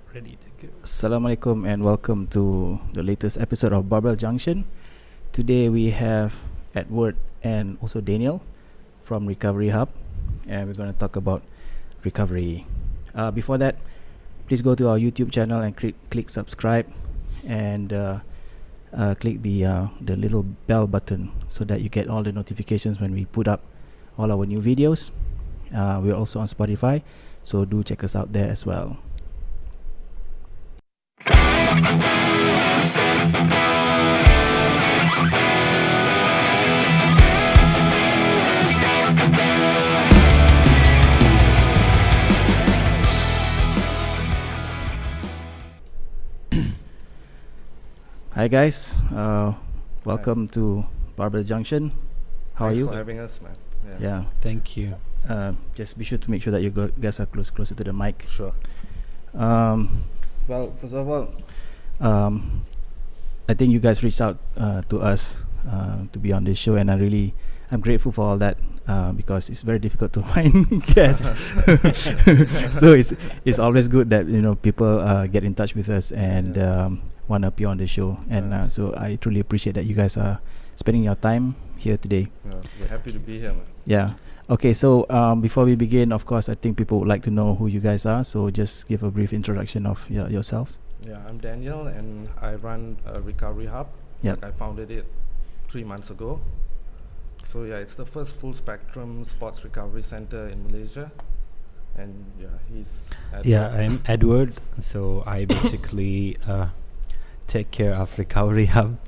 Ready to go. Assalamualaikum and welcome to the latest episode of Barbell Junction. Today we have Edward and also Daniel from Recovery Hub, and we're going to talk about recovery. Before that, please go to our YouTube channel and click subscribe and click the little bell button so that you get all the notifications when we put up all our new videos. We're also on Spotify, so do check us out there as well. Hi guys, welcome to Barbell Junction. How Thanks are you? for having us, man. Yeah. Thank you. Just be sure to make sure that you guys are closer to the mic. Sure. Well, first of all, I think you guys reached out to us to be on this show, and I'm grateful for all that because it's very difficult to find guests. So it's always good that people get in touch with us and want to appear on the show, and so I truly appreciate that you guys are spending your time here today. We're happy to be here, man. Yeah. Okay, so before we begin, of course, I think people would like to know who you guys are. So just give a brief introduction of yourselves. Yeah, I'm Daniel, and I run a Recovery Hub. Yep. I founded it 3 months ago. So yeah, it's the first full spectrum sports recovery center in Malaysia. And yeah, he's Edward. Yeah, I'm Edward. So I basically take care of Recovery Hub,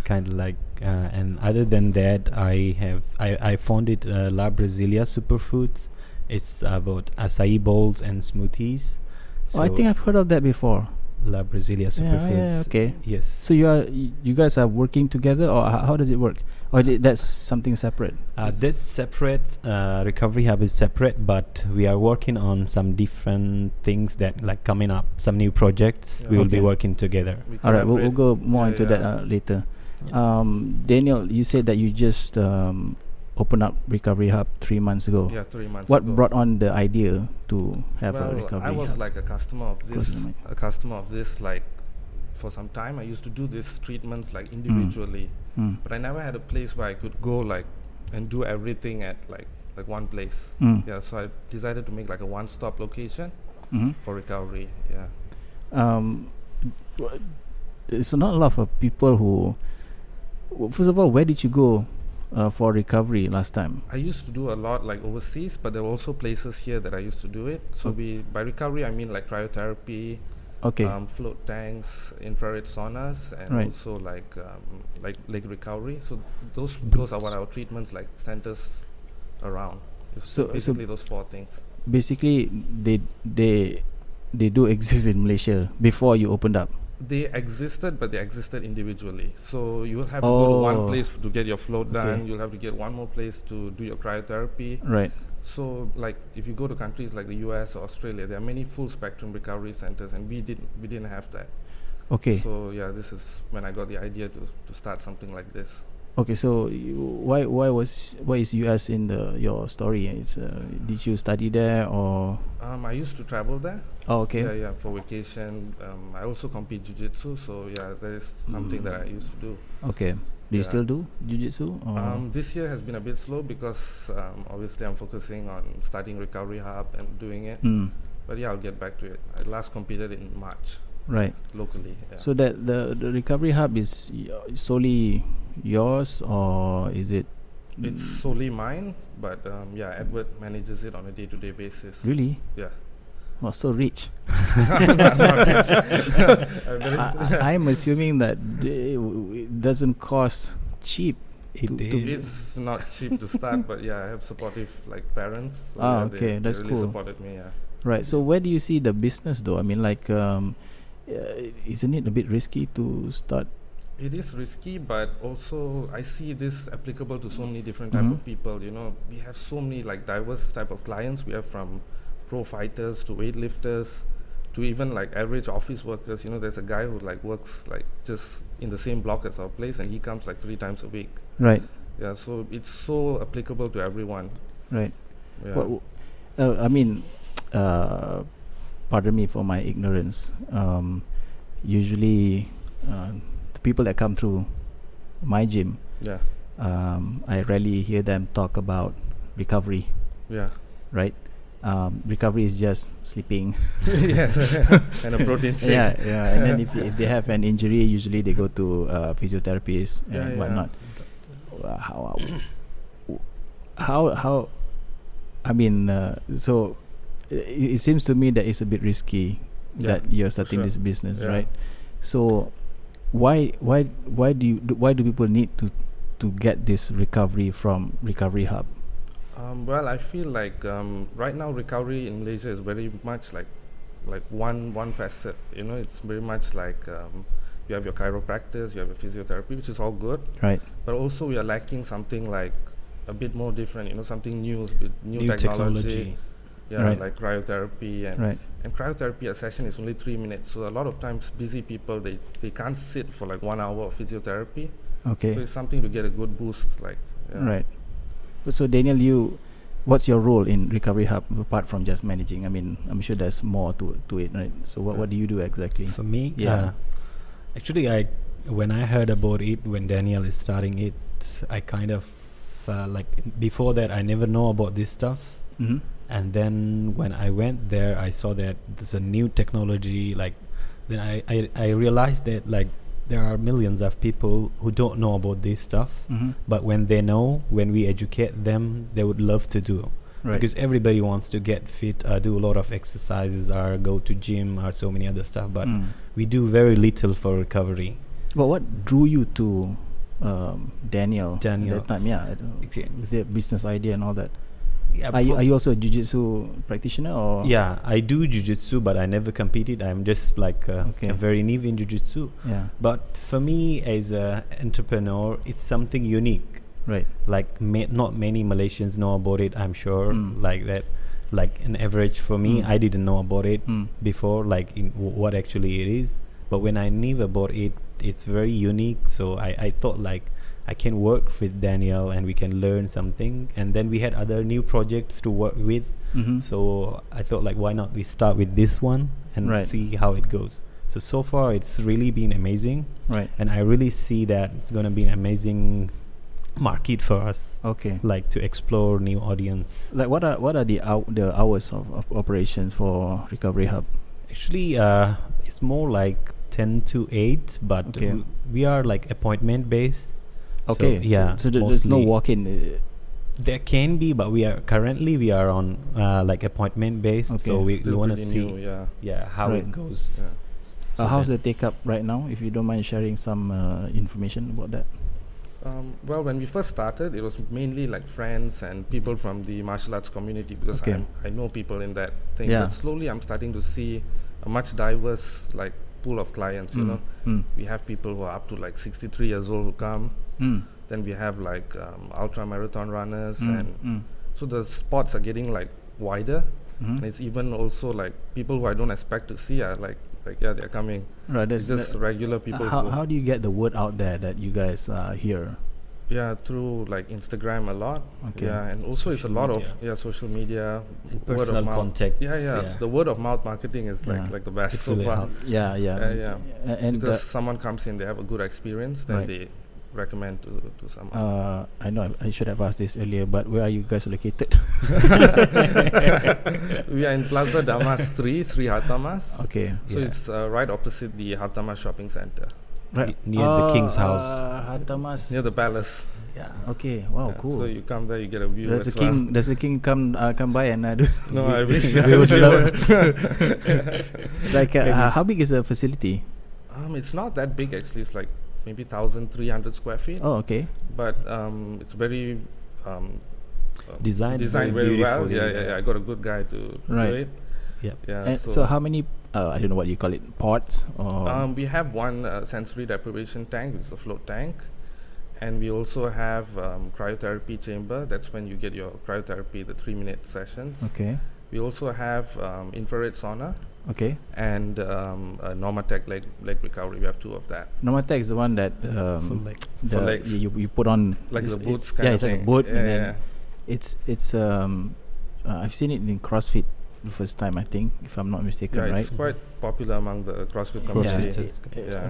kind of like. And other than that, I founded La Brasilia Superfoods. It's about acai bowls and smoothies. I think I've heard of that before. La Brasilia Superfoods. Yeah, okay. Yes. So you guys are working together, or how does it work? Or that's something separate? That's separate. Recovery Hub is separate, but we are working on some different things that like coming up, some new projects. We will be working together. All right, we'll go more into that later. Yeah. Daniel, you said that you just opened up Recovery Hub 3 months ago. Yeah, 3 months What ago. brought on the idea to have a Recovery I was Hub? like a customer of this like for some time. I used to do these treatments like individually. But I never had a place where I could go like and do everything at like one place. Yeah, so I decided to make like a one-stop location for recovery. Yeah. It's not a lot of people who. First of all, where did you go for recovery last time? I used to do a lot like overseas, but there were also places here that I used to do it. So by recovery I mean like cryotherapy, float tanks, infrared saunas, and also like leg recovery. So those are what our treatments like centers around. So basically those 4 things. Basically, they do exist in Malaysia before you opened up. They existed, but they existed individually. So you will have to go to one place to get your float done. You'll have to get one more place to do your cryotherapy. Right. So like if you go to countries like the US or Australia, there are many full spectrum recovery centers, and we didn't have that. Okay. So yeah, this is when I got the idea to start something like this. Okay, so why is US in your story? It's did you study there or? I used to travel there. Oh, okay. Yeah, for vacation. I also compete jiu-jitsu, so yeah, that is something that I used to do. Okay. Do you still do jiu-jitsu? This year has been a bit slow because obviously I'm focusing on starting Recovery Hub and doing it. But yeah, I'll get back to it. I last competed in March. Right. Locally. Yeah. So that the Recovery Hub is solely yours, or is it? It's solely mine, but yeah, Edward manages it on a day-to-day basis. Really? Yeah. Oh, so rich. Not rich. I'm assuming that it doesn't cost cheap. It's not cheap to start, but yeah, I have supportive like parents. So okay, that's they really cool. supported me, yeah. Right. So where do you see the business though? I mean, like, isn't it a bit risky to start? It is risky, but also I see this applicable to so many different type of people. You know, we have so many like diverse type of clients. We have from pro fighters to weightlifters to even like average office workers. You know, there's a guy who like works like just in the same block as our place, and he comes like 3 times a week. Right. Yeah, so it's so applicable to everyone. Right. Yeah. Well, I mean, pardon me for my ignorance. Usually, the people that come through my gym, I rarely hear them talk about recovery. Yeah. Right. Recovery is just sleeping. Yes. And a protein shake. Yeah. And then if they have an injury, usually they go to physiotherapists and whatnot. How? I mean, so it seems to me that it's a bit risky that you're starting this business, right? So why do people need to get this recovery from Recovery Hub? Well, I feel like right now recovery in Malaysia is very much like one facet. You know, it's very much like you have your chiropractors, you have your physiotherapy, which is all good. Right. But also we are lacking something like a bit more different. You know, something new technology. Yeah, right. like cryotherapy and cryotherapy. A session is only 3 minutes. So a lot of times busy people they can't sit for like 1 hour of physiotherapy. Okay. So it's something to get a good boost. Right. So Daniel, what's your role in Recovery Hub apart from just managing? I mean, I'm sure there's more to it, right? So what do you do exactly? For me, actually, when I heard about it, when Daniel is starting it, I kind of like before that I never know about this stuff. Mm-hmm. And then when I went there, I saw that there's a new technology. Like then I realized that like there are millions of people who don't know about this stuff, but when they know, when we educate them, they would love to do. Right. Because everybody wants to get fit, do a lot of exercises, or go to gym, or so many other stuff. But we do very little for recovery. But what drew you to Daniel at that time? Yeah, with the business idea and all that. Yeah, are you also a jiu-jitsu practitioner or? Yeah, I do jiu-jitsu, but I never competed. I'm just like a very new in jiu-jitsu. Yeah. But for me as an entrepreneur, it's something unique. Right. Like not many Malaysians know about it, I'm sure. Like that, like an average for me, I didn't know about it before, like in what actually it is. But when I knew about it, it's very unique. So I thought like I can work with Daniel and we can learn something. And then we had other new projects to work with. So I thought like, why not we start with this one and see how it goes. So far it's really been amazing. Right. And I really see that it's going to be an amazing market for us. Okay. Like to explore new audience. Like what are the hours of operations for Recovery Hub? Actually, it's more like 10 to 8, but we are like appointment based. Okay. So there's no walk-in. There can be, but we are on like appointment based. Okay. So we want to see how it goes. So how's the take up right now? If you don't mind sharing some information about that. Well, when we first started, it was mainly like friends and people from the martial arts community because I know people in that thing. But slowly, I'm starting to see a much diverse like pool of clients. You know, we have people who are up to like 63 years old who come. Then we have like ultra marathon runners, and so the spots are getting like wider, and it's even also like people who I don't expect to see are like they're coming. Right, it's just regular people. How do you get the word out there that you guys are here? Yeah, through like Instagram a lot. Okay. Yeah, and also it's a lot of social media, word of mouth contact. Yeah. The word of mouth marketing is like the best so far. Yeah. And because someone comes in, they have a good experience, then they recommend to someone. I know I should have asked this earlier, but where are you guys located? We are in Plaza Damas 3, Sri Hartamas. Okay. So it's right opposite the Hartamas shopping center. Right near the King's house. Hartamas. Near the palace. Yeah. Okay. Wow. Cool. So you come there, you get a view. Does the king come by and do? No, I wish. Like how big is the facility? It's not that big actually. It's like maybe 1,300 square feet. Oh, okay. But it's very designed very well. Yeah. I got a good guy to do it. Yeah. And so how many? I don't know what you call it. Pods or? We have one sensory deprivation tank, which is a float tank, and we also have cryotherapy chamber. That's when you get your cryotherapy, the 3-minute sessions. Okay. We also have infrared sauna. Okay. And Normatec leg recovery. We have 2 of that. Normatec is the one that for legs. You put on like the boots kind of it's thing. like a boot. And then it's I've seen it in CrossFit the first time, I think, if I'm not mistaken, right? It's quite popular among the CrossFit community.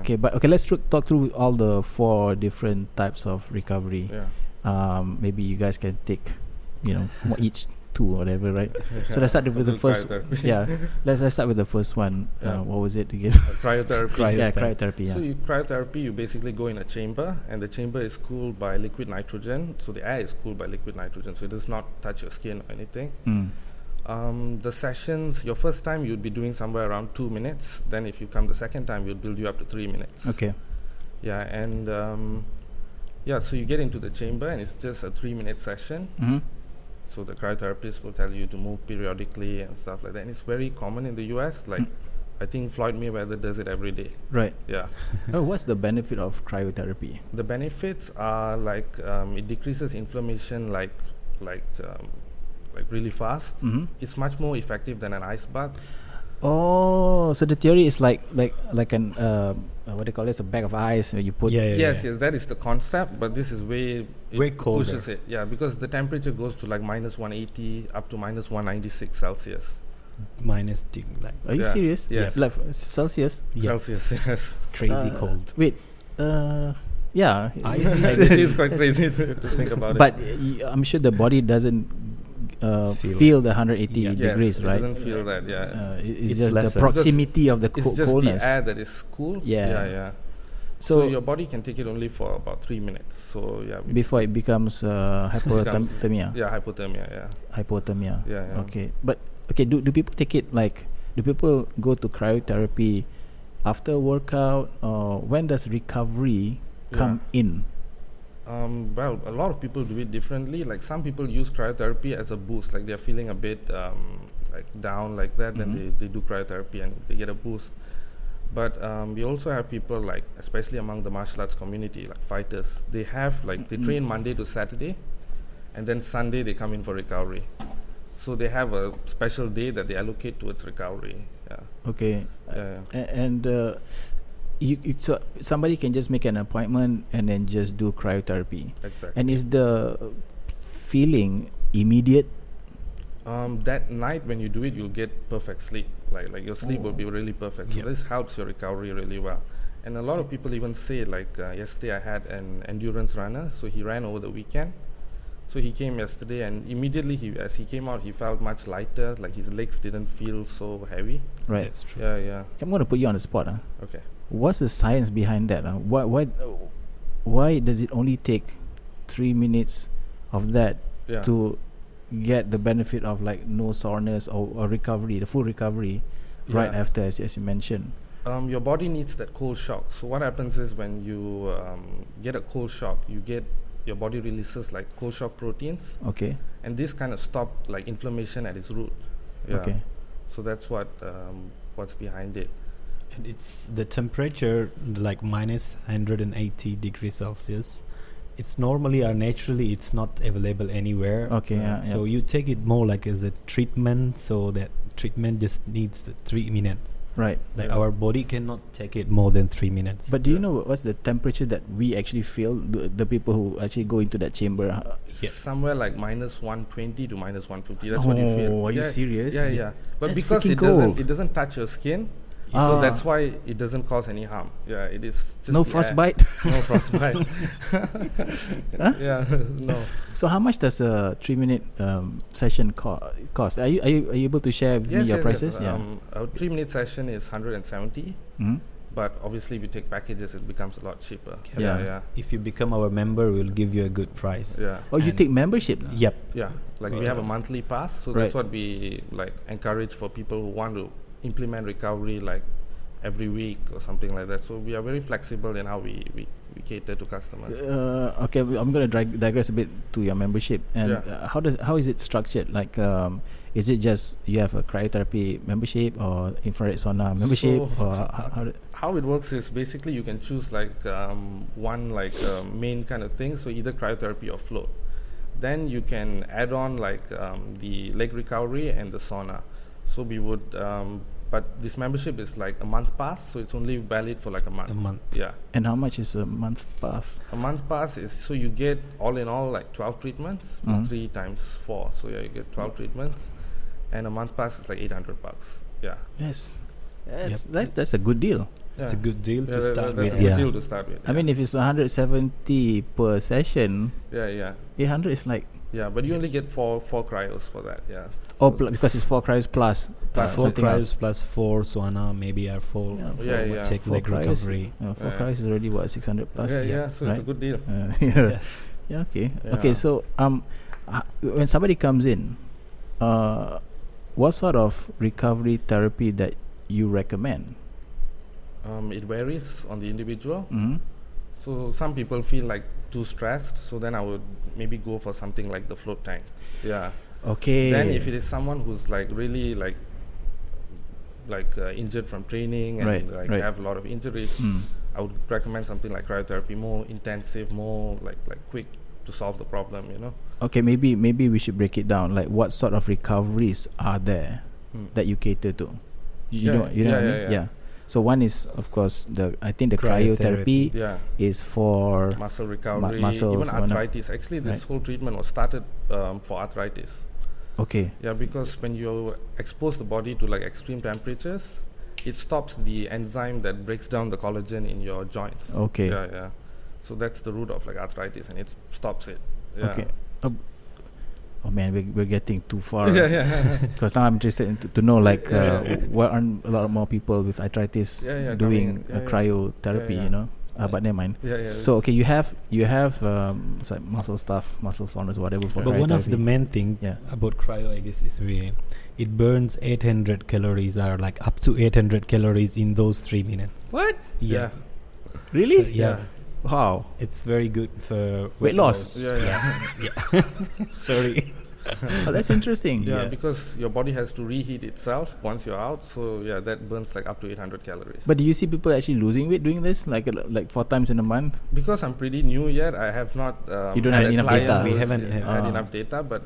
Okay, but okay, let's talk through all the 4 different types of recovery. Maybe you guys can take, each 2 or whatever, right? So let's start with the first. Let's start with the first one. What was it again? Cryotherapy. Cryotherapy. So cryotherapy, you basically go in a chamber, and the chamber is cooled by liquid nitrogen. So the air is cooled by liquid nitrogen, so it does not touch your skin or anything. The sessions, your first time you'd be doing somewhere around 2 minutes. Then if you come the second time, we'll build you up to 3 minutes. Okay. Yeah, and so you get into the chamber, and it's just a 3-minute session. So the cryotherapist will tell you to move periodically and stuff like that. And it's very common in the US. Like, I think Floyd Mayweather does it every day. Right. Yeah. What's the benefit of cryotherapy? The benefits are like it decreases inflammation like really fast. It's much more effective than an ice bath. Oh, so the theory is like an what do you call this? A bag of ice where you put. Yes, that is the concept, but this is way colder. Pushes it. Yeah, because the temperature goes to like minus 180 up to minus 196 Celsius. Minus Are you serious? Yes. Like Celsius? Celsius, yes. Crazy cold. Wait. Yeah. It is quite crazy to think about but I'm sure the body doesn't feel the 180 degrees, right? It doesn't feel that, it's just the proximity of the it's just coldness. the air that is cool. Yeah. So your body can take it only for about 3 minutes. So before it becomes hypothermia. Hypothermia. Yeah. Okay, but do people take it like? Do people go to cryotherapy after workout, or when does recovery come in? Well, a lot of people do it differently. Like some people use cryotherapy as a boost, like they're feeling a bit like down like that, then they do cryotherapy and they get a boost. But we also have people like, especially among the martial arts community, like fighters, they have like they train Monday to Saturday, and then Sunday they come in for recovery. So they have a special day that they allocate towards recovery. Okay. And so somebody can just make an appointment and then just do cryotherapy. Exactly. And is the feeling immediate? That night when you do it, you'll get perfect sleep. Like your sleep will be really perfect. So this helps your recovery really well. And a lot of people even say, like yesterday I had an endurance runner, so he ran over the weekend. So he came yesterday, and immediately as he came out, he felt much lighter. Like his legs didn't feel so heavy. Right. That's true. Yeah. I'm going to put you on the spot. Okay. What's the science behind that? Why does it only take 3 minutes of that to get the benefit of like no soreness or recovery, the full recovery right after, as you mentioned? Your body needs that cold shock. So what happens is when you get a cold shock, your body releases like cold shock proteins. Okay. And this kind of stop like inflammation at its root. Okay. So that's what's behind it. And it's the temperature like minus 180 degrees Celsius. It's normally or naturally it's not available anywhere. Okay. So you take it more like as a treatment. So that treatment just needs 3 minutes. Right. Like our body cannot take it more than 3 minutes. But do you know what's the temperature that we actually feel, the people who actually go into that chamber? Somewhere like minus 120 to minus 150. That's what you feel. Oh, are you serious? Yeah. But that's because it doesn't touch your skin, so that's why it doesn't cause any harm. Yeah, it is just no frostbite. No frostbite. Yeah, no. So how much does a 3 minute session cost? Are you able to share with me your prices? Yes. A 3 minute session is 170. But obviously, if you take packages, it becomes a lot cheaper. Yeah. If you become our member, we'll give you a good price. Yeah. Oh, you take membership now? Yep. Yeah. Like we have a monthly pass, so that's what we like encourage for people who want to implement recovery like every week or something like that. So we are very flexible in how we cater to customers. Okay, I'm going to digress a bit to your membership. And how is it structured? Like, is it just you have a cryotherapy membership or infrared sauna membership? So or how it works is basically you can choose like one like main kind of thing. So either cryotherapy or float. Then you can add on like the leg recovery and the sauna. So we would, but this membership is like a month pass, so it's only valid for like a month. A month. Yeah. And how much is a month pass? A month pass is, so you get all in all like 12 treatments, it's 3 times 4. So you get 12 treatments. and a month pass is like $800. Yeah. That's a good deal. It's a good deal to start that's with. a good deal to start with. I mean, if it's 170 per session, 800 is like. Yeah, but you only get four cryos for that. Yeah. Oh, because it's 4 cryos plus. 4 cryos plus 4 sauna, maybe are full. Take leg recovery. 4 cryos is already what, 600 plus. So it's a good deal. Okay. Yeah. Okay. So when somebody comes in, what sort of recovery therapy that you recommend? It varies on the individual. Mm-hmm. So some people feel like too stressed, so then I would maybe go for something like the float tank. Yeah. Okay. Then if it is someone who's like really like injured from training and have a lot of injuries, I would recommend something like cryotherapy, more intensive, more like quick to solve the problem, you know. Okay, maybe we should break it down. Like, what sort of recoveries are there that you cater to? You know what I mean? So one is, of course, I think the cryotherapy is for muscle recovery, muscles, even arthritis. Actually, this whole treatment was started for arthritis. Okay. Yeah, because when you expose the body to like extreme temperatures, it stops the enzyme that breaks down the collagen in your joints. Okay. Yeah. So that's the root of like arthritis, and it stops it. Yeah. Okay. Oh man, we're getting too far. Because now I'm interested to know why aren't a lot more people with arthritis doing cryotherapy? You know, but never mind. So okay, you have it's like muscle stuff, muscle saunas, whatever. For but one of the main thing about cryo, I guess, is it burns 800 calories, or like up to 800 calories in those 3 minutes. What? Yeah. Really? So, Wow. It's very good for weight loss. Sorry. Oh, that's interesting. Because your body has to reheat itself once you're out. So that burns like up to 800 calories. But do you see people actually losing weight doing this, like 4 times in a month? Because I'm pretty new yet, I have not. You don't have enough data. We haven't had enough data, but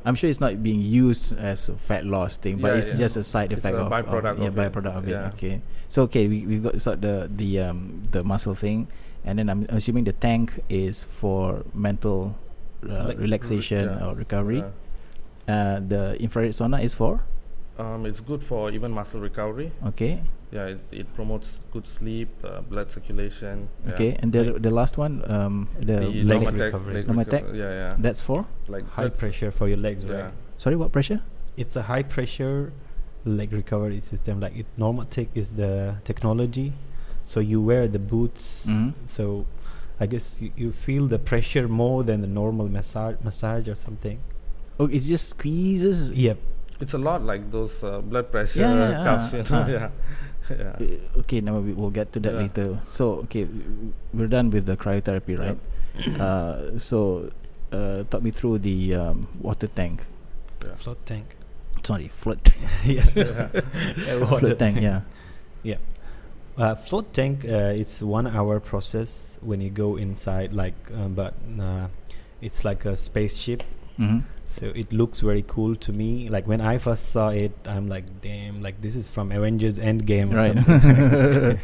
I'm sure it's not being used as a fat loss thing, but it's just a side effect of byproduct of it. Okay. So we've got the muscle thing. And then I'm assuming the tank is for mental relaxation or recovery. The infrared sauna is for? It's good for even muscle recovery. Okay. Yeah, it promotes good sleep, blood circulation. Okay, and the last one, the leg recovery. Normatec. That's for? Like high pressure for your legs, right? Sorry, what pressure? It's a high pressure leg recovery system. Like Normatec is the technology. So you wear the boots, so I guess you feel the pressure more than the normal massage or something. Oh, it just squeezes. Yep. It's a lot like those blood pressure cuffs, you know. Okay, now we'll get to that later. So okay, we're done with the cryotherapy, right? So talk me through the water tank. Float tank. Sorry, float tank. Yes. Float tank. Yeah. Float tank, it's 1 hour process when you go inside, but it's like a spaceship. So it looks very cool to me. Like when I first saw it, I'm like, damn, like this is from Avengers Endgame or something.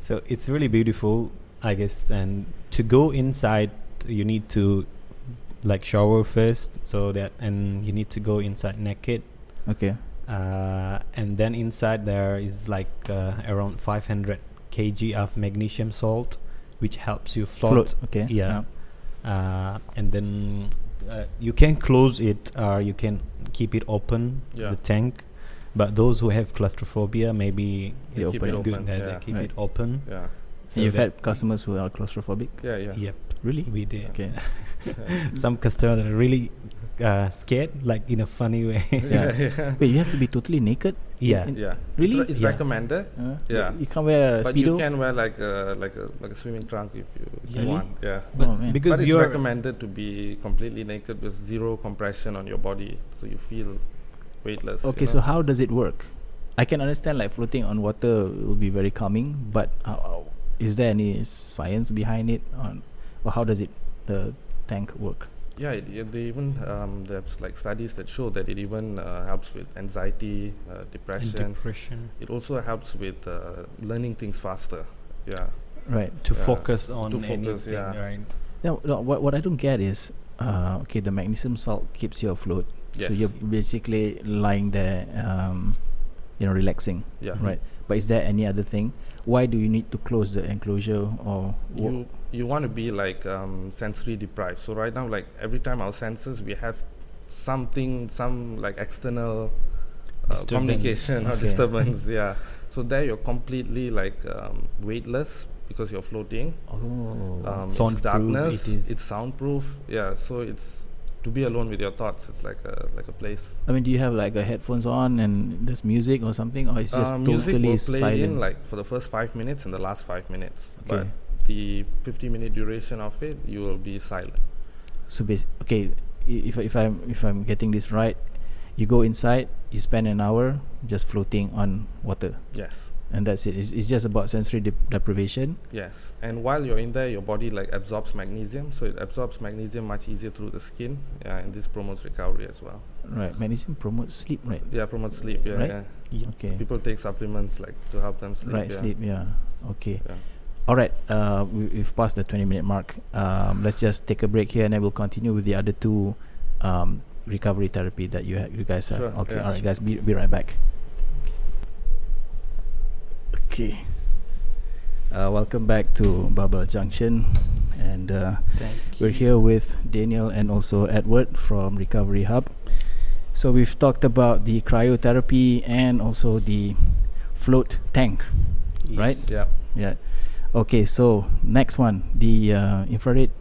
So it's really beautiful, I guess. And to go inside, you need to like shower first, and you need to go inside naked. Okay. And then inside there is like around 500 kg of magnesium salt, which helps you float. Okay. And then you can close it or you can keep it open, the tank. But those who have claustrophobia, maybe it's pretty good that they keep it open. So you've had customers who are claustrophobic? Yep. Really? We did. Okay. Some customers are really scared, like in a funny way. Wait, you have to be totally naked? Really? It's recommended. You can't wear a but speedo? you can wear like a swimming trunk if you want. But it's recommended to be completely naked with zero compression on your body, so you feel weightless. Okay, so how does it work? I can understand like floating on water will be very calming, but is there any science behind it, or how does the tank work? They even there's like studies that show that it even helps with anxiety, depression. It also helps with learning things faster. To focus on anything. Right. Now, what I don't get is, the magnesium salt keeps you afloat. Yes. So you're basically lying there, relaxing. Yeah. Right. But is there any other thing? Why do you need to close the enclosure, or you want to be like sensory deprived? So right now, like every time our senses, we have some like external communication or disturbance. Yeah. So there you're completely like weightless because you're floating. It's darkness. It's soundproof. Yeah. So it's to be alone with your thoughts. It's like a place. I mean, do you have like a headphones on and there's music or something, or it's just music totally will play silent? in like for the first 5 minutes and the last 5 minutes. Okay. But the 50-minute duration of it, you will be silent. So if I'm getting this right, you go inside, you spend an hour just floating on water. Yes. And that's it. It's just about sensory deprivation. Yes. And while you're in there, your body like absorbs magnesium, so it absorbs magnesium much easier through the skin. Yeah, and this promotes recovery as well. Right. Magnesium promotes sleep, right? Yeah, promotes sleep. Yeah, right? Yeah. Okay. People take supplements like to help them sleep. Right. Yeah. Sleep. Yeah. Okay. Yeah. All right. We've passed the 20-minute mark. Let's just take a break here, and then we'll continue with the other two recovery therapy that you guys have. Sure, Okay. yeah. All right, guys. Be right back. Okay. Welcome back to Barbell Junction, and we're here with Daniel and also Edward from Recovery Hub. So we've talked about the cryotherapy and also the float tank, right? Yeah. Yeah. Okay, so next one, the infrared.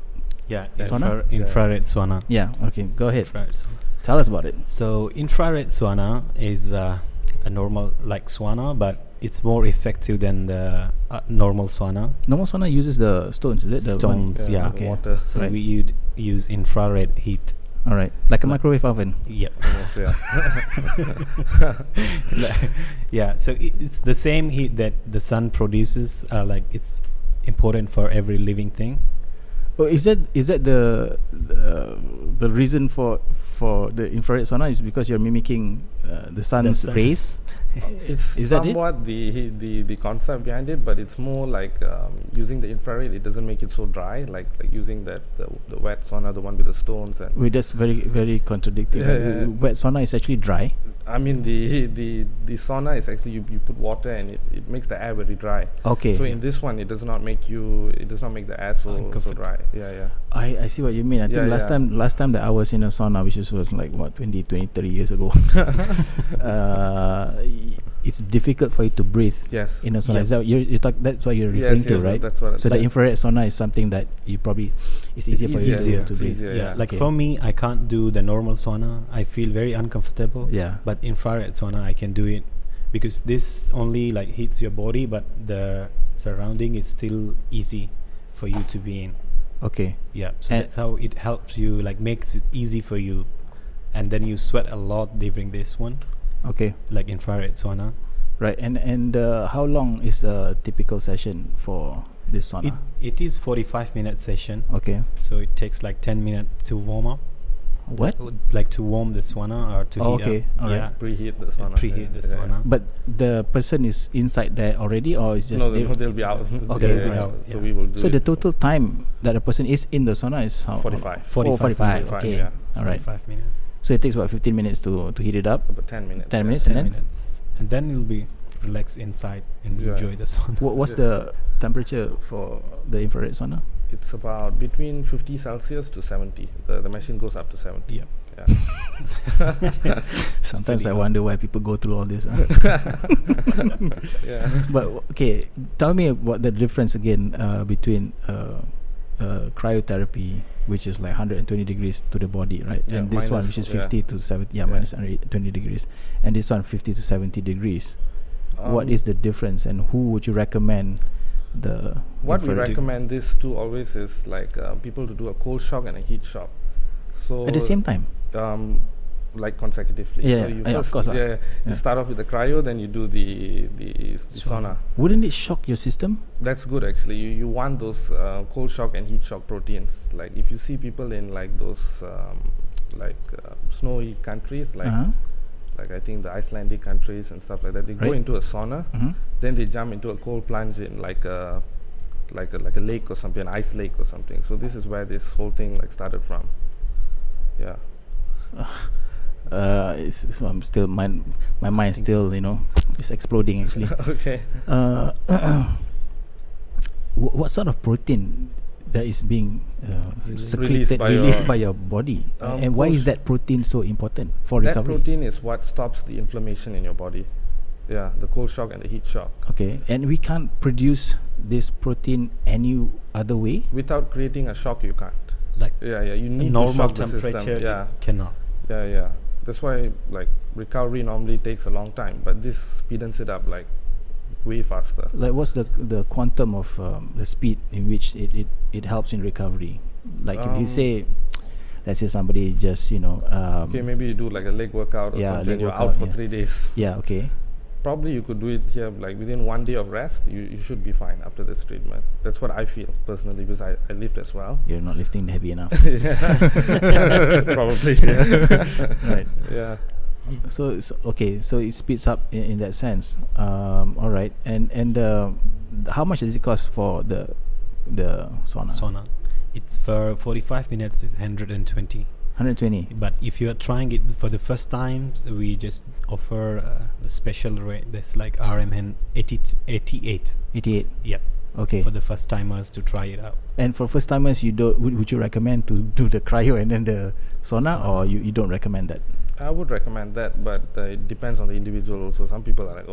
Yeah, sauna? Infrared sauna. Yeah. Okay, go ahead. Infrared sauna. Tell us about it. So infrared sauna is a normal like sauna, but it's more effective than the normal sauna. Normal sauna uses the stones, is it? The Stones, one? yeah. Okay. Water. So Right. we would use infrared heat. All right, like a microwave oven. Yep. Almost, yeah. Yeah. So it's the same heat that the sun produces. Like it's important for every living thing. Oh, is that the reason for the infrared sauna is because you're mimicking the sun's rays? It's Is that it? somewhat the concept behind it, but it's more like using the infrared. It doesn't make it so dry, like using the wet sauna, the one with the stones. And Wait, that's very very contradicting. Yeah. Wet sauna is actually dry. I mean the sauna is actually you put water and it makes the air very dry. Okay. So in this one, it does not make the air so dry. Yeah. I see what you mean. I think last time that I was in a sauna, which was like what 20, 30 years ago, it's difficult for you to breathe. Yes. In a sauna. Yep. Is that you talk? That's what you're referring to, right? That's what. So the infrared sauna is something that you probably it's easier for you easier. to It's breathe. easier, Yeah. Like Okay. for me, I can't do the normal sauna. I feel very uncomfortable. Yeah. But infrared sauna, I can do it because this only like hits your body, but the surrounding is still easy for you to be in. Okay. Yeah. So And that's how it helps you, like makes it easy for you, and then you sweat a lot during this one, Okay. like infrared sauna. Right. And how long is a typical session for this sauna? It is 45-minute session, Okay. so it takes like 10 minutes to warm up. What? Like to warm the sauna or to heat Okay. up. All right. Preheat the sauna. Preheat the sauna. But the person is inside there already, or is just They'll be out. Okay, They'll be right. out. So Yeah. we will do so the it total time that a person is in the sauna is how? 45. 45. Okay. Yeah. All right. 45 minutes. So it takes about 15 minutes to heat it up. About 10 minutes. 10 yeah. minutes. 10 And then? minutes. And then you'll be relaxed inside and Yeah. enjoy the sauna. What's the temperature for the infrared sauna? It's about between 50 Celsius to 70. The machine goes up to 70. Yeah. Yeah. Sometimes I pretty hot. wonder why people go through all this. Yeah. But okay, tell me what the difference again between cryotherapy, which is like 120 degrees to the body, right? Yeah, And this one, which is 50 to 70, minus 120 degrees, and this one 50 to 70 degrees. What is the difference, and who would you recommend the? What we infrared- recommend this to always is like people to do a cold shock and a heat shock. So at the same time. Like consecutively. Yeah, So you yeah, of first course lah. you Yeah. start off with the cryo, then you do the sauna. Wouldn't it shock your system? That's good actually. You want those cold shock and heat shock proteins. Like if you see people in like those snowy countries, like like I think the Icelandic countries and stuff like that, they go Right. into a sauna, then they jump into a cold plunge in like a lake or something, an ice lake or something. So this is where this whole thing like started from. Yeah. I'm still my mind still is exploding actually. Okay. What sort of protein that is being Released by your body, and why is that protein so important for that recovery? That protein is what stops the inflammation in your body. Yeah, the cold shock and the heat shock. Okay, and we can't produce this protein any other way without creating a shock. You can't. You need normal to shock the temperature. system. Yeah, cannot. Yeah. That's why recovery normally takes a long time, but this speeds it up way faster. What's the quantum of the speed in which it helps in recovery? If you say, let's say somebody just okay, maybe you do a leg workout or something. You're out for 3 days. Yeah. Okay. Probably you could do it here within 1 day of rest. You should be fine after this treatment. That's what I feel personally, because I lift as well. You're not lifting heavy enough. Probably. Right. Yeah. So okay. So it speeds up in that sense. All right. And how much does it cost for the sauna? It's for 45 minutes. It's 120. 120. But if you are trying it for the first time, we just offer a special rate. That's RMN 88. 88. Yep. Okay. For the first timers to try it out. And for first timers, would you recommend to do the cryo and then the sauna, or you don't recommend that? I would recommend that, but it depends on the individual also. Some people are I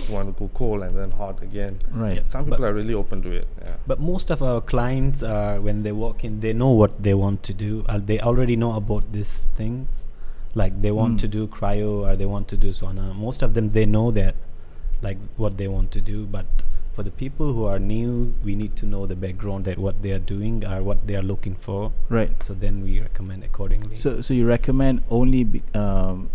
want to go cold and then hot again. Right. Yeah. Some people are really open to it. Yeah. But most of our clients, when they walk in, they know what they want to do. They already know about these things. They want to do cryo or they want to do sauna. Most of them, they know that, what they want to do. But for the people who are new, we need to know the background, that what they are doing or what they are looking for. Right. So then we recommend accordingly. So you recommend only to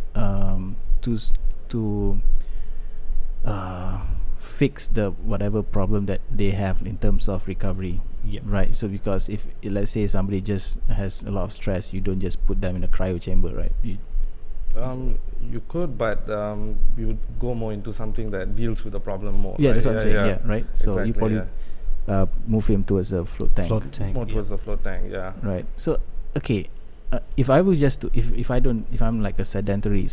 fix the whatever problem that they have in terms of recovery. Yeah. Right. So because if let's say somebody just has a lot of stress, you don't just put them in a cryo chamber, right? You could, but you would go more into something that deals with the problem more. Yeah, right? that's what I'm saying. Yeah, right. So exactly, you probably move him towards a float tank. More towards the float tank. Yeah. Right. So okay, if I were just to if I'm like a sedentary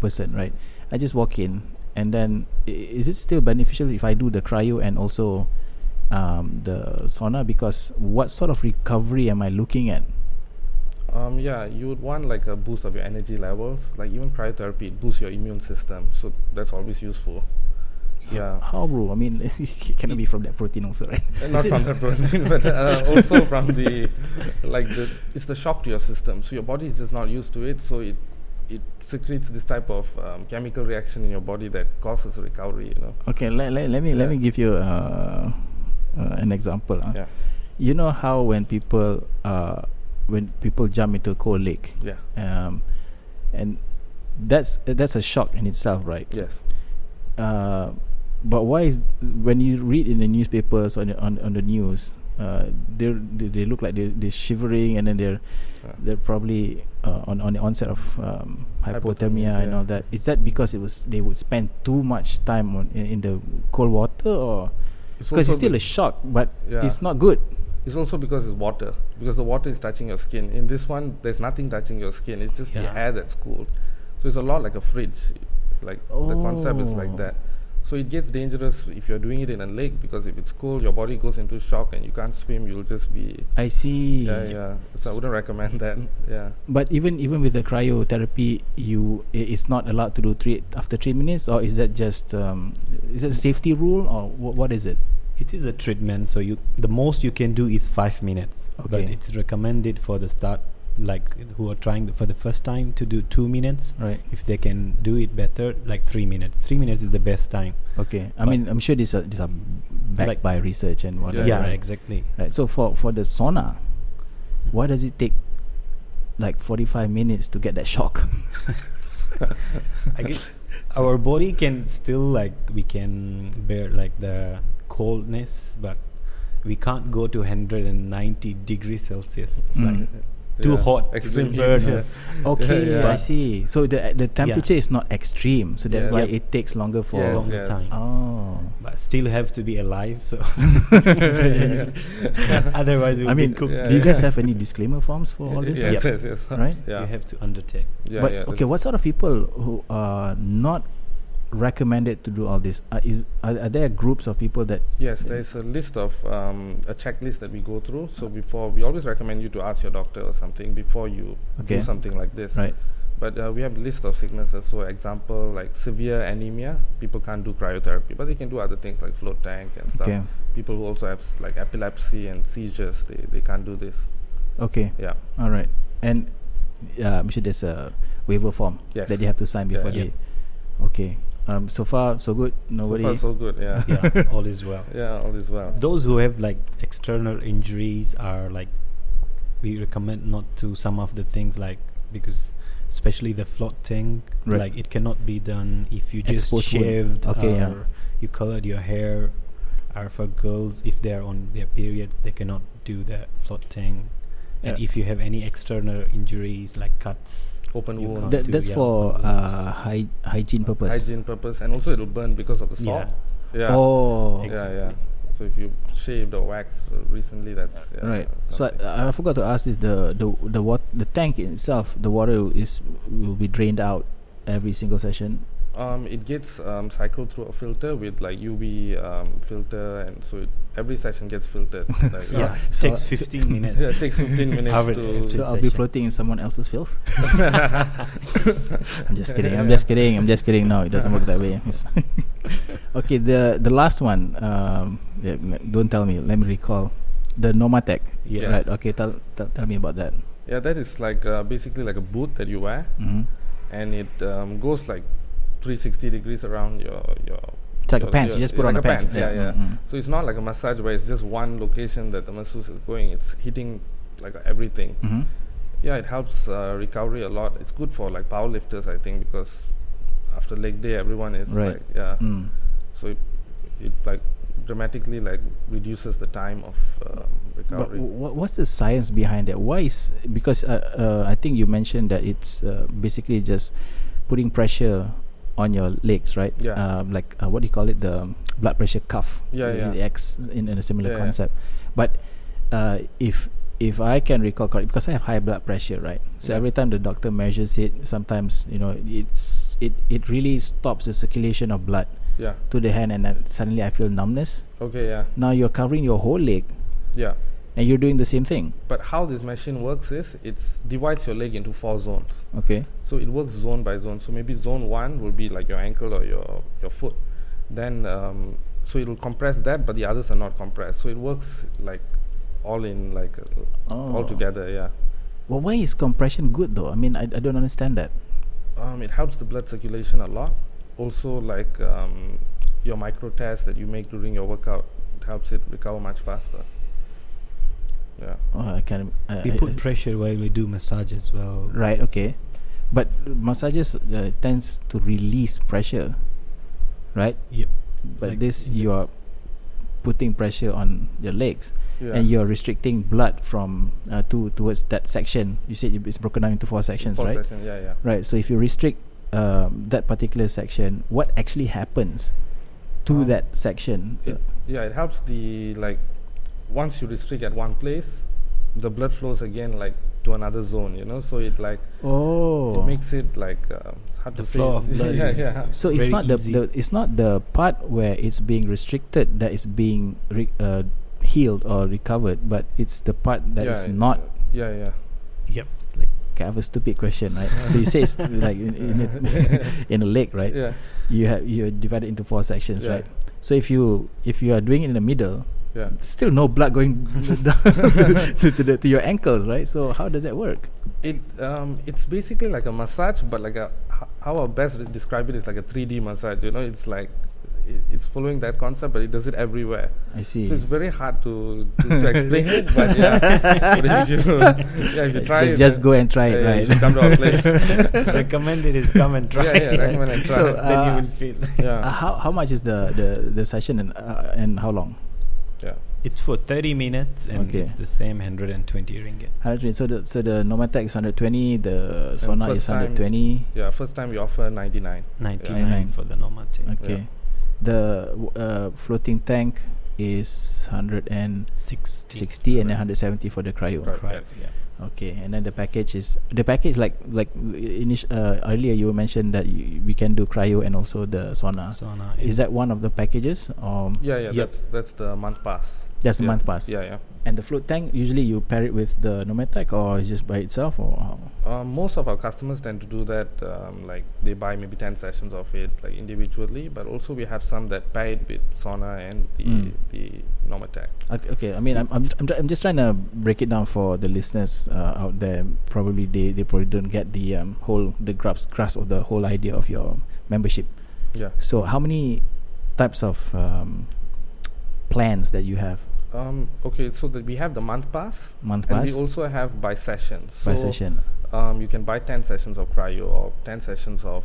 person, right? I just walk in, and then is it still beneficial if I do the cryo and also the sauna? Because what sort of recovery am I looking at? You would want a boost of your energy levels. Even cryotherapy, it boosts your immune system, so that's always useful. Yeah. How, bro? I mean, it cannot be from that protein also, right? Not from that protein, but also from the it's the shock to your system. So your body is just not used to it, so it secretes this type of chemical reaction in your body that causes recovery. Okay, let me give you an example. Yeah. You know how when people jump into a cold lake, and that's a shock in itself, right? Yes. But why is when you read in the newspapers on the news, they look like they're shivering, and then they're probably on the onset of hypothermia and all that. Is that because they would spend too much time in the cold water, or because it's still a shock, but it's not good? It's also because it's water, because the water is touching your skin. In this one, there's nothing touching your skin. It's just the air that's cooled. So it's a lot like a fridge. The concept is like that. So it gets dangerous if you're doing it in a lake, because if it's cold, your body goes into shock and you can't swim. You'll just be. I see. Yeah. So I wouldn't recommend that. Yeah. But even with the cryotherapy, it's not allowed to do after 3 minutes, or is that just is it a safety rule, or what is it? It is a treatment, so the most you can do is 5 minutes. Okay. But it's recommended for the start, who are trying for the first time, to do 2 minutes. Right. If they can do it better, 3 minutes. 3 minutes is the best time. Okay. I mean, I'm sure these are backed by research and whatnot. Yeah, right? Exactly. Right. So for the sauna, why does it take 45 minutes to get that shock? I guess our body can still we can bear the coldness, but we can't go to 190 degrees Celsius. too hot, extreme it will burn heat. us. Okay, I see. So the temperature is not extreme, so that's why it takes longer for longer time. Oh, But still have to be alive, so otherwise we'll be cooked. Do you guys have any disclaimer forms for all this? Yes. Right? You have to undertake. But okay, what sort of people who are not recommended to do all this? Are there groups of people that? Yes, there's a list of a checklist that we go through. So before, we always recommend you to ask your doctor or something before you do something like this. Right. But we have a list of sicknesses. So example, like severe anemia, people can't do cryotherapy, but they can do other things like float tank and stuff. Okay. People who also have like epilepsy and seizures, they can't do this. Okay. Yeah. All right. And I'm sure there's a waiver form that they have to sign before they. Okay. So far so good. Nobody. So far so good. Yeah. Yeah. All is well. Yeah, all is well. Those who have like external injuries are like, we recommend not to some of the things, like, because especially the floating, like it cannot be done if you just shaved or you colored your hair. Or for girls, if they're on their period, they cannot do the floating. And if you have any external injuries like cuts, open wounds, that's for hygiene purpose. Hygiene purpose, and also it will burn because of the salt. Yeah. Oh. Exactly. Yeah. So if you shaved or waxed recently, that's right. So I forgot to ask this: the tank itself, the water will be drained out every single session. It gets cycled through a filter with like UV filter, and so every session gets filtered. Like takes 15 minutes. Yeah, it takes 15 minutes to. So I'll be floating in someone else's filth. I'm just kidding. No, it doesn't work that way. Okay, the last one. Don't tell me. Let me recall. The Normatec. Yes. Right. Okay. Tell me about that. Yeah, that is like basically like a boot that you wear, and it goes like 360 degrees around your. It's like a pants. You just put on the pants. Yeah. So it's not like a massage where it's just one location that the masseuse is going. It's hitting like everything. Yeah, it helps recovery a lot. It's good for like powerlifters, I think, because after leg day, everyone is like so it like dramatically like reduces the time of recovery. But what's the science behind that? Why is because I think you mentioned that it's basically just putting pressure on your legs, right? Yeah. What do you call it? The blood pressure cuff. Yeah. The X in a similar concept. But if I can recall correctly, because I have high blood pressure, right? So every time the doctor measures it, sometimes it really stops the circulation of blood to the hand, and then suddenly I feel numbness. Okay. Yeah. Now you're covering your whole leg. Yeah. And you're doing the same thing. But how this machine works is it divides your leg into 4 zones. Okay. So it works zone by zone. So maybe zone 1 will be like your ankle or your foot. Then so it will compress that, but the others are not compressed. So it works like all in like all together. Yeah. Well, why is compression good though? I mean, I don't understand that. It helps the blood circulation a lot. Also, like your micro tests that you make during your workout, it helps it recover much faster. Yeah. I can. We put pressure while we do massage as well. Right. Okay. But massages tends to release pressure, right? Yep. But like this you are putting pressure on your legs, and you're restricting blood from towards that section. You said it's broken down into 4 sections, right? 4 sections. Yeah. Right. So if you restrict that particular section, what actually happens to that section? It helps the like. Once you restrict at one place, the blood flows again like to another zone, so it like it makes it like it's hard the to flow say. of blood so it's not it's not the part where it's being restricted that is being healed or recovered, but it's the part that is not. Yep. Like, okay, I have a stupid question, right? So you say it's like in a leg, right? Yeah. You're divided into 4 sections, right? So if you are doing it in the middle, still no blood going down to your ankles, right? So how does that work? It's basically like a massage, but like how I best describe it is like a 3D massage. It's like it's following that concept, but it does it everywhere. I see. So it's very hard to explain it, but but if you try just go and try it, right? You should come to our place. Recommended is come and try. Recommend and try. So, then you will feel. How much is the session and how long? It's for 30 minutes and it's the same 120 ringgit. 120. So the Normatec is 120. The sauna is 120. First time we offer 99. 99 for the Normatec. Okay. The floating tank is 160 and then 170 for the cryo. Yes. Yeah. Okay, and then the package like earlier you mentioned that we can do cryo and also the sauna. Is that one of the packages? Yep. That's the month pass. That's the month pass. Yeah. And the float tank, usually you pair it with the Normatec or is just by itself, or how? Most of our customers tend to do that. Like they buy maybe 10 sessions of it like individually, but also we have some that pair it with sauna and the Normatec. Okay. I mean, I'm just trying to break it down for the listeners out there. Probably they probably don't get the grasp of the whole idea of your membership. Yeah. So how many types of plans that you have? Okay, so we have the month pass. And we also have by sessions. By session. You can buy 10 sessions of cryo or 10 sessions of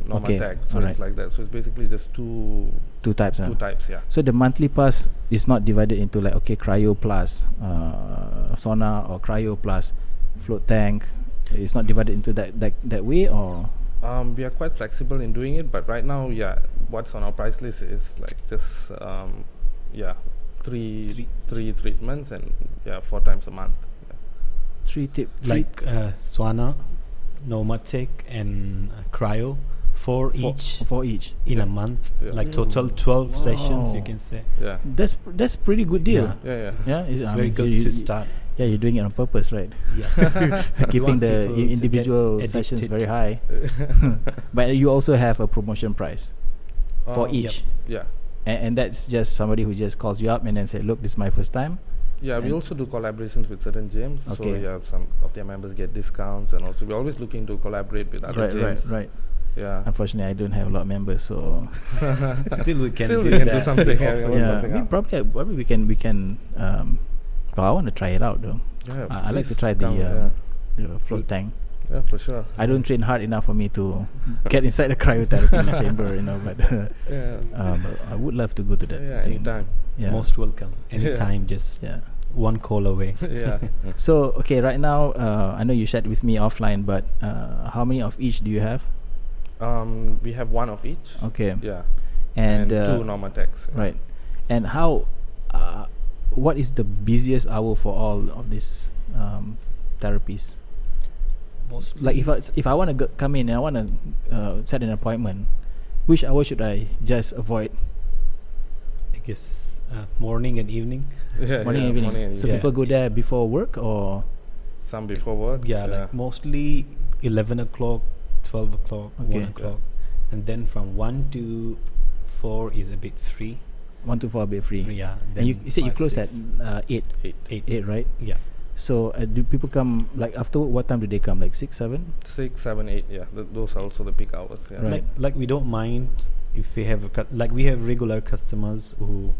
Normatec. So it's like that. So it's basically just two types. Two types, yeah. So the monthly pass is not divided into like cryo plus sauna or cryo plus float tank. It's not divided into that way, or? We are quite flexible in doing it, but right now, what's on our price list is like just three treatments and 4 times a month. Sauna, Normatec and cryo for each in a month, like total 12 sessions, you can say. Yeah, that's pretty good deal. Yeah. It's very good to start. Yeah, you're doing it on purpose, right? Yeah. Keeping the individual sessions very high. But you also have a promotion price for each. Yep. Yeah. And that's just somebody who just calls you up and then say, look, this is my first time. Yeah, we also do collaborations with certain gyms. Okay. So some of their members get discounts, and also we're always looking to collaborate with other gyms. Right. Yeah. Unfortunately, I don't have a lot of members, so still we can do something. Probably we can. Well, I want to try it out though. Yeah, I like to try the float tank. Yeah, for sure. I don't train hard enough for me to get inside the cryotherapy chamber, but I would love to go to that. Yeah, anytime. Yeah. Most welcome. Anytime, just one call away. Yeah. So, okay, right now, I know you shared with me offline, but how many of each do you have? We have 1 of each. Okay. Yeah. And 2 Normatecs. Right. And how? What is the busiest hour for all of these therapies? Mostly like if I want to come in and I want to set an appointment, which hour should I just avoid? I guess morning and evening. Morning and evening. So people go there before work, or some before work? Like mostly 11 o'clock, 12 o'clock, 1 o'clock, and then from 1 to 4 is a bit free. 1 to 4 a bit free. Yeah. And you said you close at 8, right? Yeah. So do people come like after what time do they come? Like 6, 7? 6, 7, 8. Yeah, those are also the peak hours. Yeah. Right. Like we don't mind if we have we have regular customers who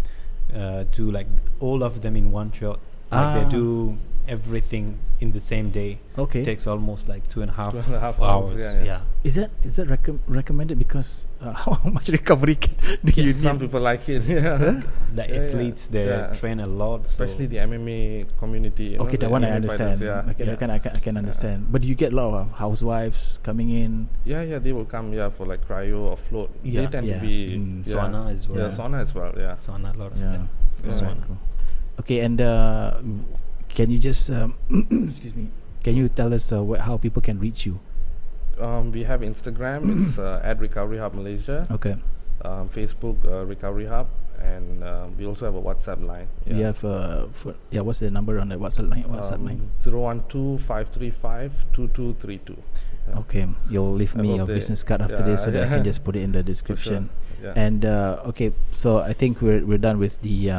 do like all of them in one shot. Like they do everything in the same day. Okay. It takes almost like 2.5 hours. Yeah. Is that recommended because how much recovery do you need? Some people like it. Yeah. The athletes they train a lot, especially the MMA community. Okay, that one I understand. I can understand. But do you get a lot of housewives coming in? Yeah, they will come for like cryo or float. They tend to be sauna as well. Yeah, sauna as well. Yeah, sauna, a lot of them. Sauna. Cool. Okay, and can you just excuse me? Can you tell us how people can reach you? We have Instagram. It's at Recovery Hub Malaysia. Okay. Facebook Recovery Hub, and we also have a WhatsApp line. We have what's the number on the WhatsApp line? 012-535-2232. Okay, you'll leave me your business card after this so that I can just put it in the description. Sure. And okay, so I think we're done with the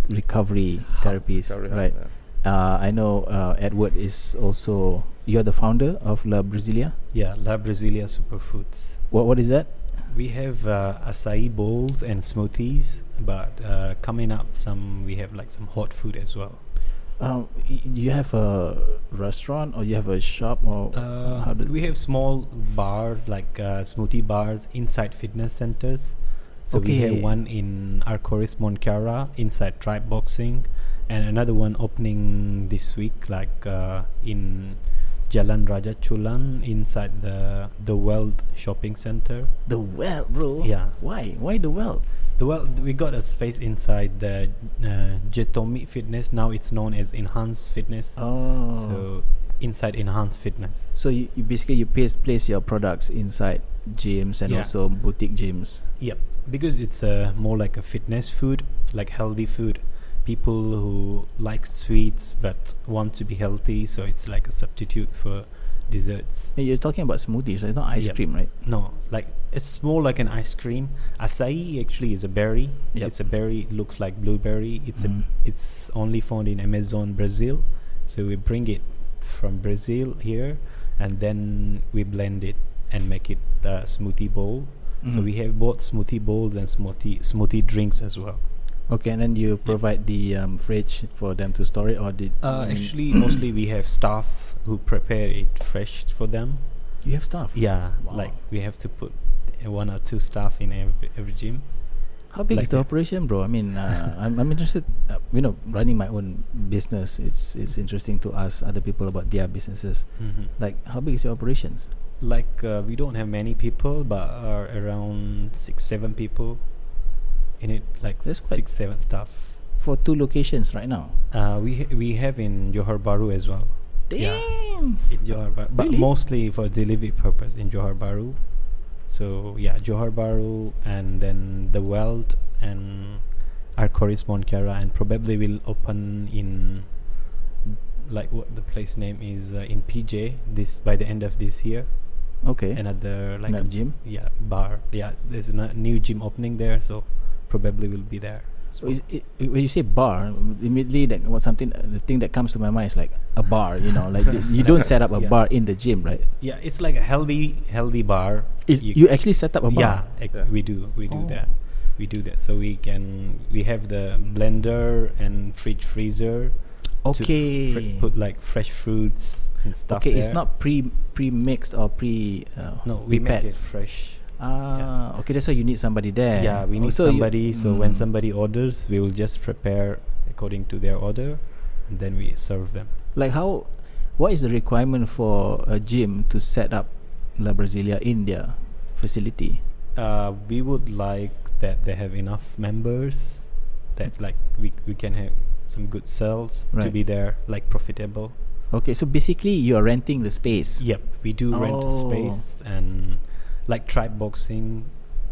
recovery therapies, right? I know Edward is also, you're the founder of La Brasilia. Yeah, La Brasilia Superfoods. What is that? We have acai bowls and smoothies, but coming up we have like some hot food as well. Do you have a restaurant or you have a shop, or we have small bars like smoothie bars inside fitness centers. So we have one in Arcoris Monkara inside Tribe Boxing, and another one opening this week, like in Jalan Raja Chulan inside the World Shopping Center. The Well, bro. Yeah. Why? Why the Well? The Well, we got a space inside the Jetomi Fitness. Now it's known as Enhanced Fitness. Oh. So inside Enhanced Fitness. So you basically place your products inside gyms and also boutique gyms. Yep. Because it's more like a fitness food, like healthy food. People who like sweets but want to be healthy, so it's like a substitute for desserts. Hey, you're talking about smoothies, it's not ice cream, right? No, like it's more like an ice cream. Acai actually is a berry. Yep. It's a berry, looks like blueberry. It's only found in Amazon, Brazil. So we bring it from Brazil here, and then we blend it and make it a smoothie bowl. So we have both smoothie bowls and smoothie drinks as well. Okay, and then you provide the fridge for them to store it, or did actually mostly we have staff who prepare it fresh for them. You have staff? Yeah, wow. Like we have to put 1 or 2 staff in every gym. How big like is the operation, bro? I mean, I'm interested. Running my own business, it's interesting to ask other people about their businesses. Like, how big is your operations? Like we don't have many people, but are around 6-7 people in it. Like that's 6-7 staff for 2 locations right now. We have in Johor Bahru as well. Damn. Yeah, in Johor Bahru, but mostly for delivery purpose in Johor Bahru. So yeah, Johor Bahru, and then the Weld and Arcoris Monkara, and probably will open in like what the place name is in PJ by the end of this year. Okay. Another like a gym. Yeah, bar. Yeah, there's a new gym opening there, so probably will be there. So when you say bar, immediately the thing that comes to my mind is like a bar. Like you don't set up a bar in the gym, right? Yeah, it's like a healthy bar. You actually set up a bar? Yeah, we do that. We do that. So we have the blender and freezer. Okay. To put like fresh fruits and stuff. Okay, there. It's not pre-mixed or no, we make it fresh. Okay, that's why you need somebody there. Yeah, we need somebody. So when somebody orders, we will just prepare according to their order, and then we serve them. Like what is the requirement for a gym to set up La Brasilia in their facility? We would like that they have enough members, that like we can have some good sales to be there, like profitable. Okay, so basically you are renting the space. Yep, we do rent a space, and like Tribe Boxing,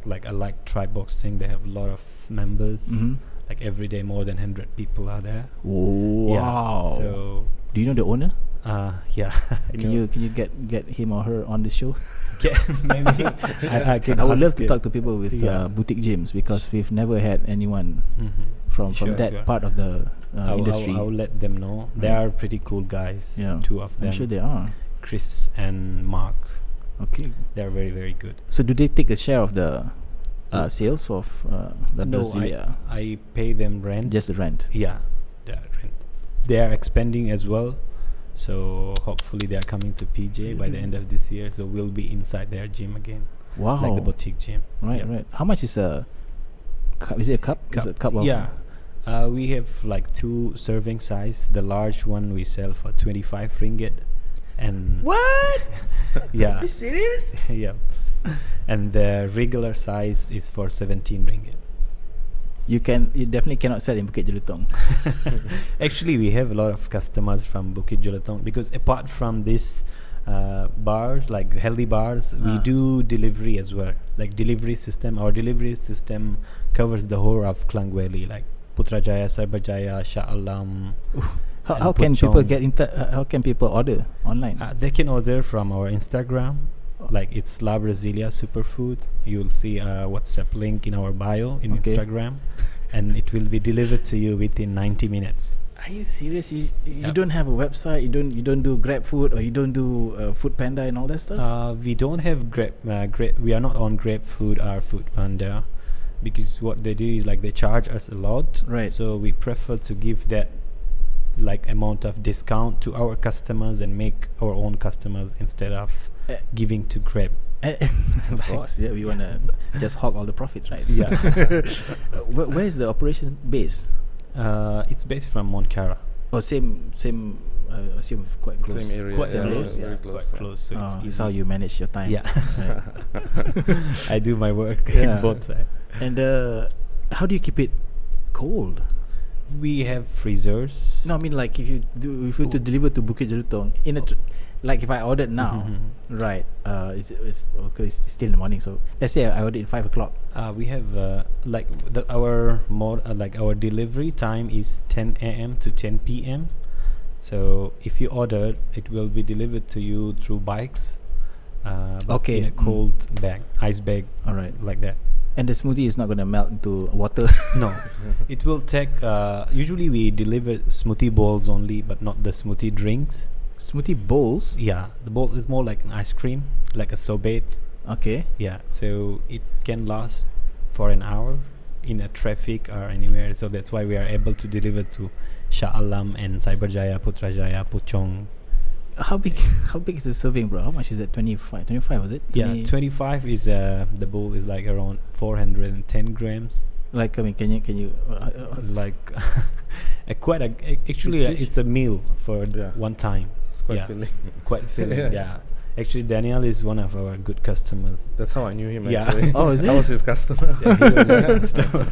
I like Tribe Boxing. They have a lot of members. Like every day, more than 100 people are there. Wow. Yeah, so do you know the owner? Yeah. Can you get him or her on the show? Maybe I can. I would love to talk to people with boutique gyms, because we've never had anyone from that part of the industry. I'll let them know. They are pretty cool guys. Yeah, 2 of them. I'm sure they are. Chris and Mark. Okay. They are very, very good. So do they take a share of the sales of the Brasilia? I pay them rent. Just the rent? Yeah, the rent. They are expanding as well. So hopefully they are coming to PJ by the end of this year. So we'll be inside their gym again. Wow. Like the boutique gym. Right. How much is a cup? Is it a cup? Is it a cup of? Yeah. We have like 2 serving size. The large one we sell for 25 ringgit. And what? Yeah. Are you serious? Yeah. And the regular size is for 17 ringgit. You definitely cannot sell in Bukit Jelutong. Actually, we have a lot of customers from Bukit Jelutong, because apart from this bars, like healthy bars, we do delivery as well. Like delivery system, our delivery system covers the whole of Klang Valley, like Putrajaya, Sarbajaya, Shah Alam. How can people get how can people order online? They can order from our Instagram. Like it's La Brasilia Superfood. You'll see a WhatsApp link in our bio in Instagram, and it will be delivered to you within 90 minutes. Are you serious? You don't have a website? You don't do Grab Food, or you don't do Food Panda and all that stuff? We don't have Grab. We are not on Grab Food or Food Panda, because what they do is like they charge us a lot. Right. So we prefer to give that like amount of discount to our customers and make our own customers instead of giving to Grab. Of course, yeah, we wanna just hog all the profits, right? Yeah. Where is the operation based? It's based from Montclara. Oh, same. I assume quite close. Same area. Quite yeah, close. very Yeah, close. quite close. So it's That's easy. how you manage your time. Yeah. Right. I do my work Yeah. both sides. And how do you keep it cold? We have freezers. No, I mean like if you to deliver to Bukit Jelutong in a like if I ordered now, right? It's okay. It's still in the morning. So let's say I ordered at 5 o'clock. We have our delivery time is 10 a.m. to 10 p.m. So if you order, it will be delivered to you through bikes. But in a cold bag, ice bag. All right. Like that. And the smoothie is not gonna melt into water. No, it will take. Usually we deliver smoothie bowls only, but not the smoothie drinks. Smoothie bowls. Yeah, the bowls is more like an ice cream, like a sorbet. Okay. Yeah, so it can last for an hour in a traffic or anywhere. So that's why we are able to deliver to Shah Alam and Cyberjaya, Putrajaya, Puchong. How big is the serving, bro? How much is it? 25 was it? Yeah, 25 is the bowl is like around 410 grams. Like, I mean, can you like actually it's a meal for one time. It's quite filling. Quite filling. Yeah. Actually, Daniel is one of our good customers. That's how I knew him. Yeah. Actually. Oh, is it? I was his customer. Yeah, he was a customer.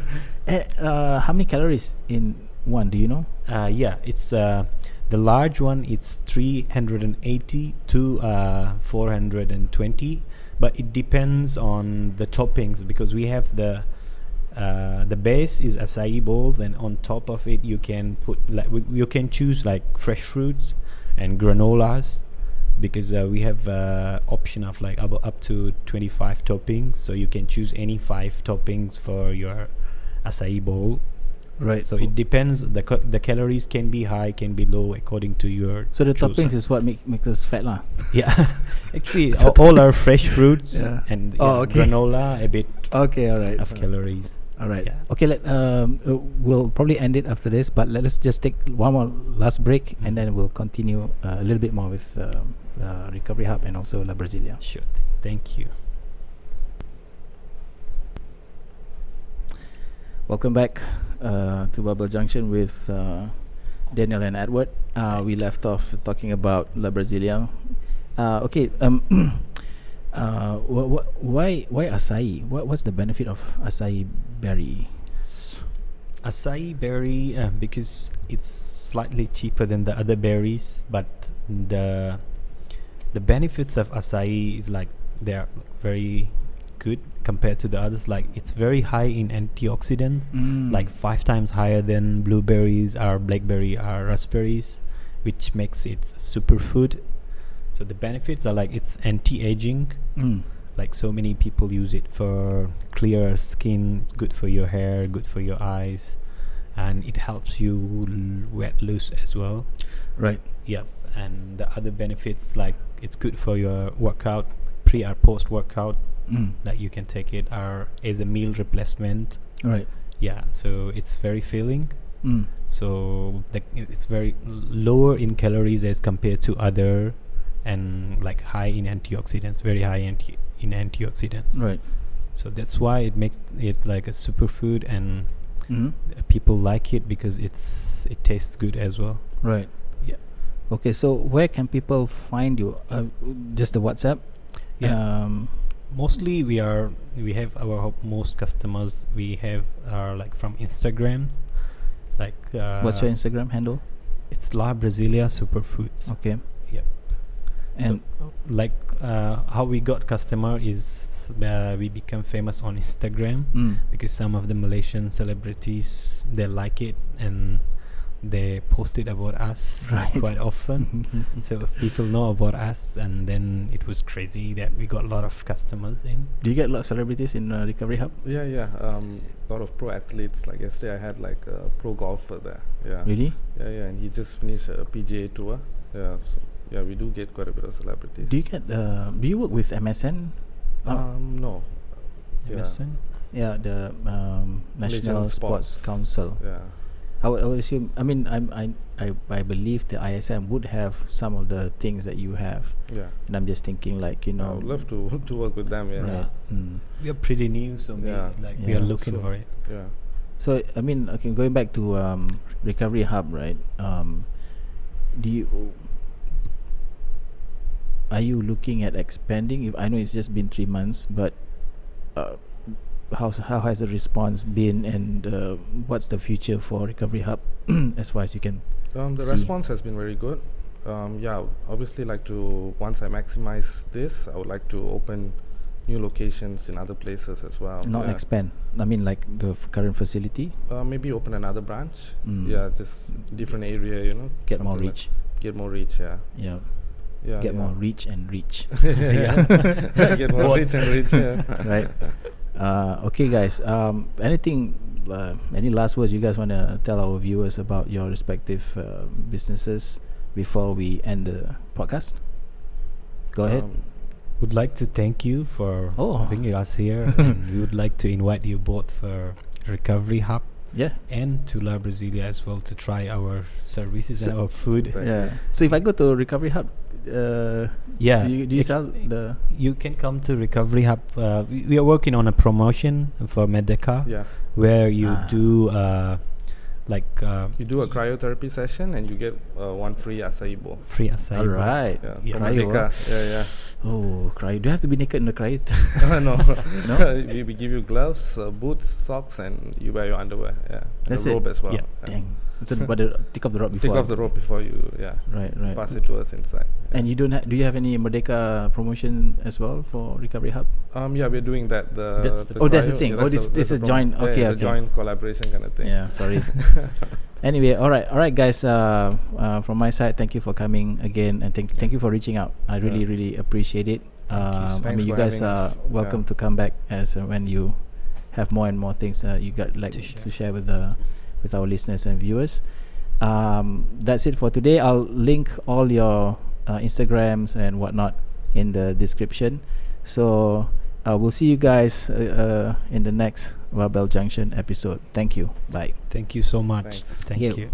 How many calories in one? Do you know? Yeah, it's the large one. It's 380 to 420, but it depends on the toppings because we have the base is acai bowls, and on top of it you can put you can choose like fresh fruits and granolas, because we have option of like up to 25 toppings, so you can choose any 5 toppings for your acai bowl. Right. So it depends. The calories can be high, can be low according to your. So the chosen. toppings is what makes us fat, lah. Yeah, actually, all our fresh fruits and granola a bit. Okay, all right. Of calories. All right. Yeah. Okay. We'll probably end it after this, but let's just take one more last break, and then we'll continue a little bit more with Recovery Hub and also La Brasilia. Sure. Thank you. Welcome back to Barbell Junction with Daniel and Edward. We left off talking about La Brasilia. Okay. Why acai? What's the benefit of acai berry? Acai berry because it's slightly cheaper than the other berries, but the benefits of acai is like they are very good compared to the others. Like it's very high in antioxidants, like 5 times higher than blueberries or blackberry or raspberries, which makes it superfood. So the benefits are like it's anti-aging. Like so many people use it for clear skin. It's good for your hair, good for your eyes, and it helps you wet lose as well. Right. Yep. And the other benefits, like it's good for your workout, pre or post workout. Like you can take it or as a meal replacement. Right. Yeah. So it's very filling. So it's very lower in calories as compared to other, and like high in antioxidants, very high in antioxidants. Right. So that's why it makes it like a superfood, and people like it because it tastes good as well. Right. Yeah. Okay, so where can people find you? Just the WhatsApp? Yeah. Mostly we have our most customers we have are like from Instagram. Like what's your Instagram handle? It's La Brasilia Superfoods. Okay. Yep. And so, like how we got customer is we become famous on Instagram because some of the Malaysian celebrities, they like it and they post it about us quite often. So people know about us, and then it was crazy that we got a lot of customers in. Do you get a lot of celebrities in Recovery Hub? Yeah. A lot of pro athletes. Like yesterday, I had like a pro golfer there. Yeah. Really? Yeah. And he just finished a PGA tour. Yeah. So yeah, we do get quite a bit of celebrities. Do you get? Do you work with MSN? No. MSN? Yeah, the National Sports Council. Yeah. I would assume. I mean, I believe the ISM would have some of the things that you have. Yeah. And I'm just thinking, like, I would love to work with them. Yeah. Right. We are pretty new, so we are looking for it. Yeah. So I mean, okay, going back to Recovery Hub, right? Are you looking at expanding? If I know it's just been 3 months, but how has the response been, and what's the future for Recovery Hub as far as you can the see? response has been very good. Obviously, like to once I maximize this, I would like to open new locations in other places as well. Not expand. I mean, like the current facility. Maybe open another branch. Yeah, just different area. Get more reach. Get more reach. Yeah. Yeah. Yeah. Get more reach and reach. Get more reach and reach. Yeah. Right. Okay, guys. Anything? Any last words you guys want to tell our viewers about your respective businesses before we end the podcast? Go ahead. Would like to thank you for bringing us here, and we would like to invite you both for Recovery Hub, and to La Brasilia as well to try our services and our food. Exactly. Yeah. So if I go to Recovery Hub, do you sell the? You can come to Recovery Hub. We are working on a promotion for Medeka, where you do you do a cryotherapy session and you get one free acai bowl. Free acai. All right. From Medeka. Yeah. Oh, cryo. Do you have to be naked in the cryo? No. No. We give you gloves, boots, socks, and you wear your underwear. Yeah. That's a robe as well. Yeah. Dang. So, but take off the rope before. Take off the rope before you. Yeah. Right. Pass it to us inside. Yeah. And you don't do you have any Merdeka promotion as well for Recovery Hub? We're doing that. That's the thing. This is a joint. Okay. It's a joint collaboration kind of thing. Yeah. Sorry. Anyway, all right, guys. From my side, thank you for coming again, and thank you for reaching out. I really appreciate it. You guys are welcome to come back as when you have more and more things you got to share with our listeners and viewers. That's it for today. I'll link all your Instagrams and whatnot in the description. So we'll see you guys in the next Barbell Junction episode. Thank you. Bye. Thank you so much. Thanks. Thank you.